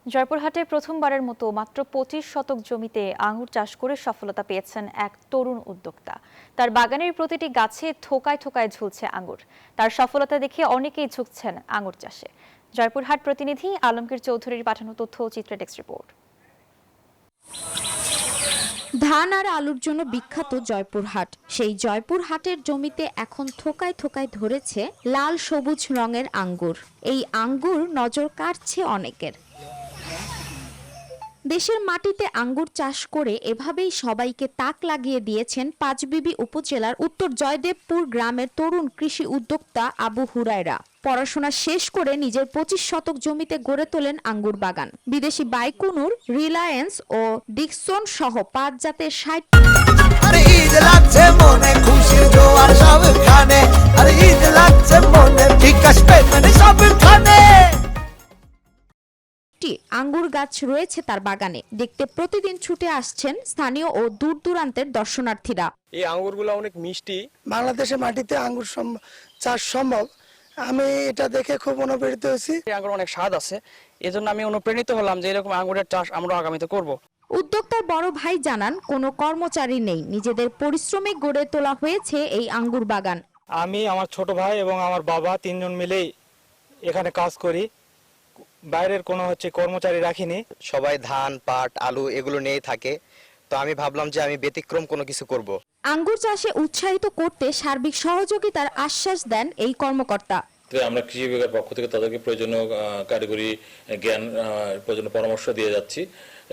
জয়পুরহাটে প্রথমবারের মতো মাত্র ২৫ শতক জমিতে আঙুর চাষ করে সফলতা পেয়েছেন এক তরুণ উদ্যোক্তা। তার বাগানের প্রতিটি গাছে থোকায় থোকায় ঝুলছে আঙুর। তার সফলতা দেখে অনেকেই ঝুঁকছেন আঙুর চাষে। জয়পুরহাট প্রতিনিধি আলমগীর চৌধুরীর পাঠানো তথ্য ও চিত্র ডেস্ক রিপোর্ট। ধান আর আলুর জন্য বিখ্যাত জয়পুরহাট। সেই জয়পুরহাটের জমিতে এখন থোকায় থোকায় ধরেছে লাল সবুজ রঙের আঙ্গুর। এই আঙ্গুর নজর কাড়ছে অনেকের। দেশের মাটিতে আঙ্গুর চাষ করে এভাবেই সবাইকে তাক লাগিয়ে দিয়েছেন পাঁচবিবি উপজেলার উত্তর জয়দেবপুর গ্রামের তরুণ কৃষি উদ্যোক্তা আবু হুরায়রা। পড়াশোনা শেষ করে নিজের ২৫ শতক জমিতে গড়ে তোলেন আঙ্গুর বাগান। বিদেশি বাইকুনুর, রিলায়েন্স ও ডিকসন সহ ৫ জাতের ৬০ আঙ্গুর গাছ রয়েছে তার বাগানে। দেখতে প্রতিদিন ছুটে আসছেন স্থানীয় ও দূর দূরান্তের দর্শনার্থীরা। এই আঙ্গুরগুলো অনেক মিষ্টি। বাংলাদেশের মাটিতে আঙ্গুর চাষ সম্ভব, আমি এটা দেখে খুব অনুপ্রাণিত হয়েছি। এই আঙ্গুর অনেক স্বাদ আছে, এজন্য আমি অনুপ্রাণিত হলাম যে এরকম আঙ্গুরের চাষ আমরা আগামীতে করব। উদ্যোক্তার বড় ভাই জানান, কোনো কর্মচারী নেই, নিজেদের পরিশ্রমে গড়ে তোলা হয়েছে এই আঙ্গুর বাগান। আমি, আমার ছোট ভাই এবং আমার বাবা ৩ জন মিলেই এখানে কাজ করি। বাইরের কোনো কর্মচারী রাখিনি। সবাই ধান, পাট, আলু এগুলো নিয়েই থাকে, তো আমি ভাবলাম যে আমি ব্যতিক্রম কোনো কিছু করব। আঙ্গুর চাষে উৎসাহিত করতে সার্বিক সহযোগিতার আশ্বাস দেন এই কর্মকর্তা। আমরা কৃষি বিভাগের পক্ষ থেকে তাদেরকে প্রয়োজনীয় কারিগরি জ্ঞান, প্রয়োজনীয় পরামর্শ দিয়ে যাচ্ছি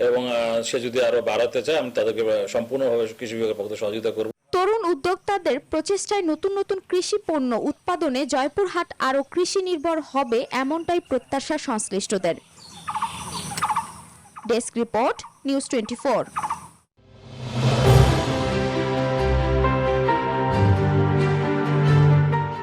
এবং সে যদি আরো বাড়াতে চায় আমি তাদেরকে সম্পূর্ণভাবে কৃষি বিভাগের পক্ষ থেকে সহযোগিতা করব। তরুণ উদ্যোক্তাদের প্রচেষ্টায় নতুন নতুন কৃষি পণ্য উৎপাদনে জয়পুরহাট আরও কৃষি নির্ভর হবে, এমনটাই প্রত্যাশা সংশ্লিষ্টদের। Desk report, news 24।